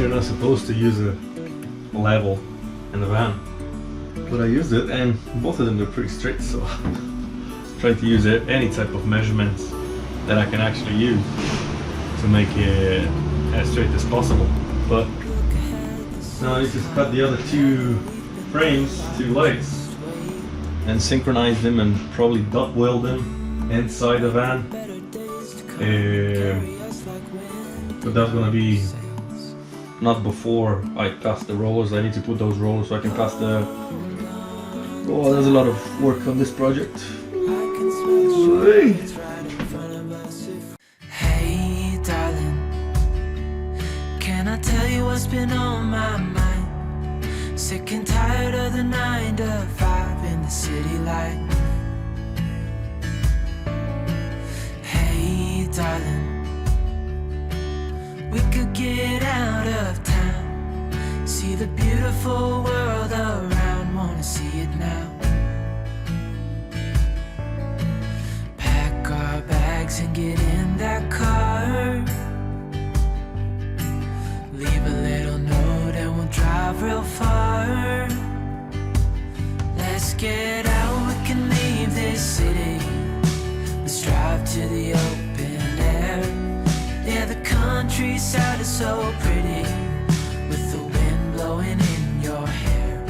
you're not supposed to use a level in the van, but I used it and both of them are pretty straight, so try to use any type of measurements that I can actually use to make it as straight as possible. But now I need to cut the other two frames, two lights, and synchronize them and probably dot weld them inside the van. But that's gonna be not before I cast the rollers. I need to put those rollers so I can cast the... Oh, there's a lot of work on this project. Hey darling, can I tell you what's been on my mind? Sick and tired of the 9 to 5 in the city life. Hey darling, we could get out of town, see the beautiful world around, wanna see it now. Pack our bags and get in that car, leave a little note and we'll drive real far. Let's get out, we can leave this city, let's drive to the open air. Yeah, the countryside is so pretty, with the wind blowing in your hair.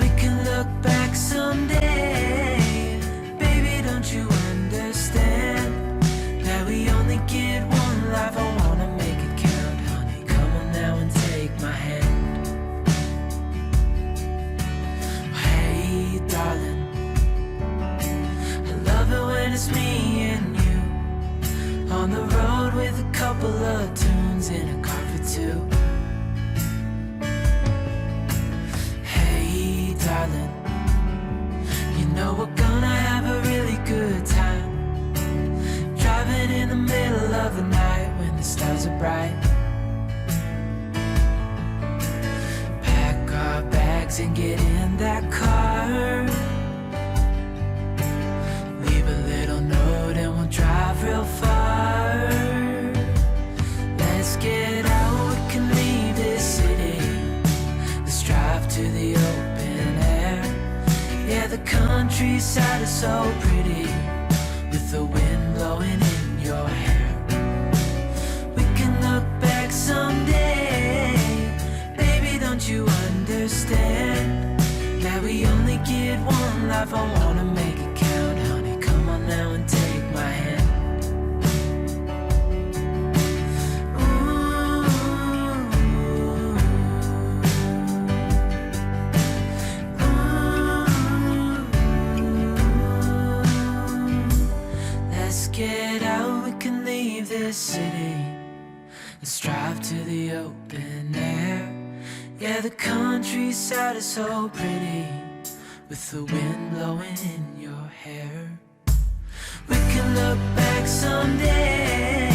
We can look back someday, baby, don't you understand that we only get one life? I wanna make it count, honey, come on now and take my hand. Hey darling, I love it when it's me and you on the road with a couple of tunes in a car for two. Hey darling, you know we're gonna have a really good time, driving in the middle of the night when the stars are bright. Pack our bags and get in that car, leave a little note and we'll drive real far. Let's get out, we can leave this city, let's drive to the open air. Yeah, the countryside is so pretty, with the wind blowing in your hair. We can look back someday, baby, don't you understand that we only get one life? I wanna make it count, honey, come on now and take my hand. Get out, we can leave this city, let's drive to the open air. Yeah, the countryside is so pretty, with the wind blowing in your hair. We can look back someday,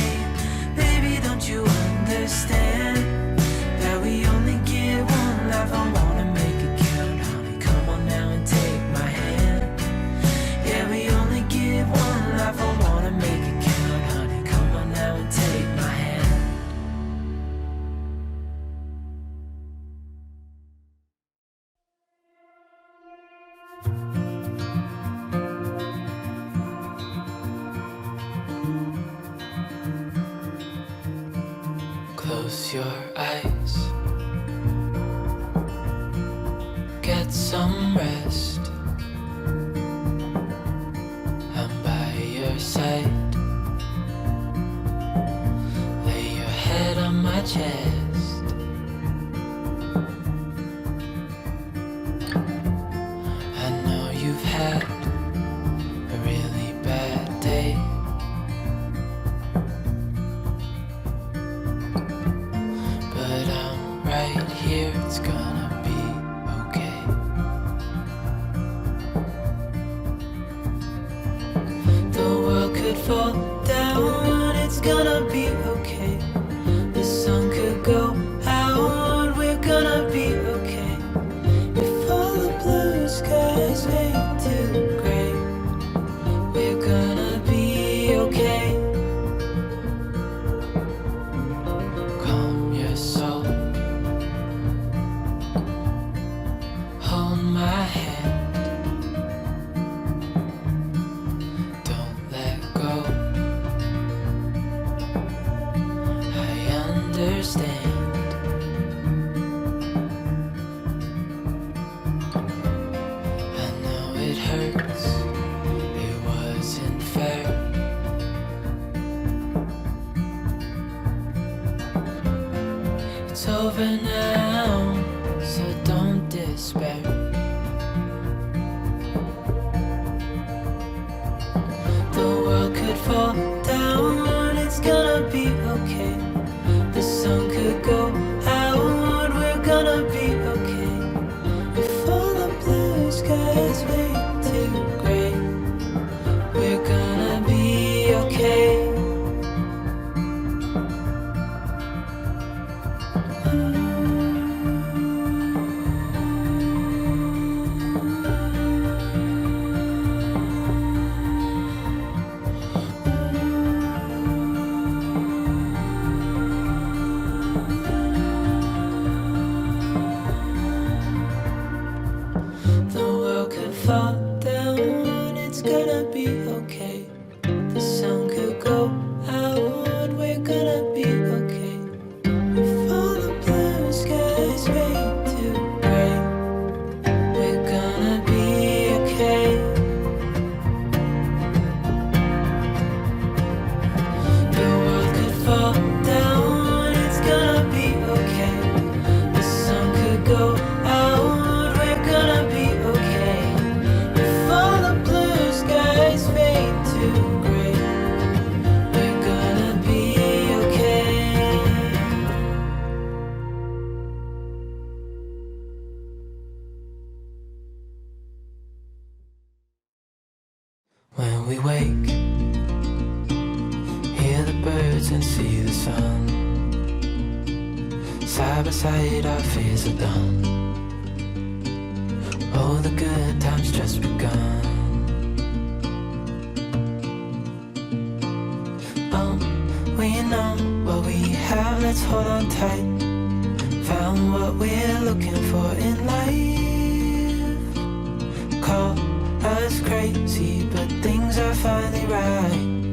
baby, don't you understand that we only get one life? I wanna make it count, honey, come on now and take my hand. Yeah, we only get one life, I wanna make it count, honey, come on now and take my hand. Close your eyes, get some rest, I'm by your side. Lay your head on my chest. I know you've had a really bad day, but I'm right here, it's gonna be okay. The world could fall down, it's gonna be okay. The sun could go out, we're gonna be okay. If all the blue skies fade to gray, we're gonna be okay. Calm your soul, It's over now, so don't despair. The world could fall down, it's gonna be okay. The sun could go out, we're gonna be okay. If all the blue skies fade to gray, we're gonna be okay. The world could fall down, it's gonna be okay. The sun could go out, we're gonna be okay. If all the blue skies fade to gray, we're gonna be okay. The world could fall down, it's gonna be okay. The sun could go out, we're gonna be okay. If all the blue skies fade to gray, we're gonna be okay. When we wake, hear the birds and see the sun. Side by side our fears are done. Oh, the good times just begun. Oh, we know what we have, let's hold on tight. Found what we're looking for in life. Call us crazy, but things are finally right.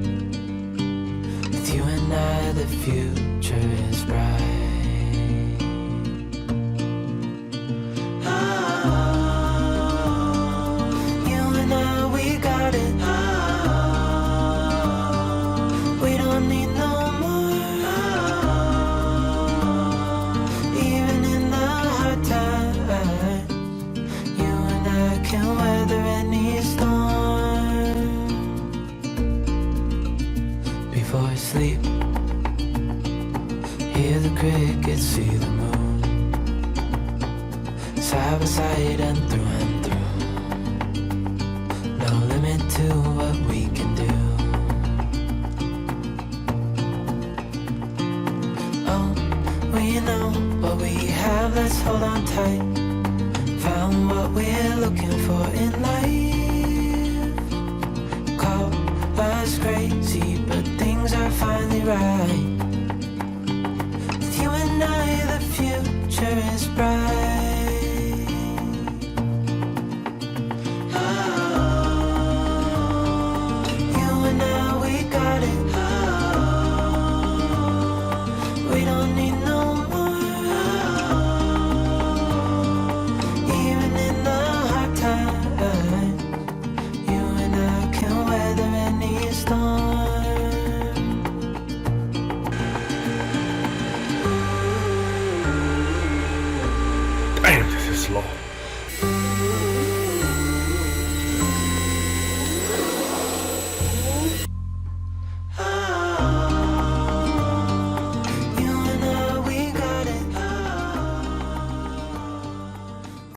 With you and I, the future is bright. You and I, we got it. We don't need no more. Even in the hard times, you and I can weather any storm. Before I sleep, hear the crickets, see the moon. Side by side and through. No limit to what we can do. Oh, we know what we have, let's hold on tight. Found what we're looking for in life. Call us crazy, but things are finally right. With you and I, the future is bright. You and I, we got it. We don't need no more. Even in the hard times, you and I can weather any storm. Damn, this is slow.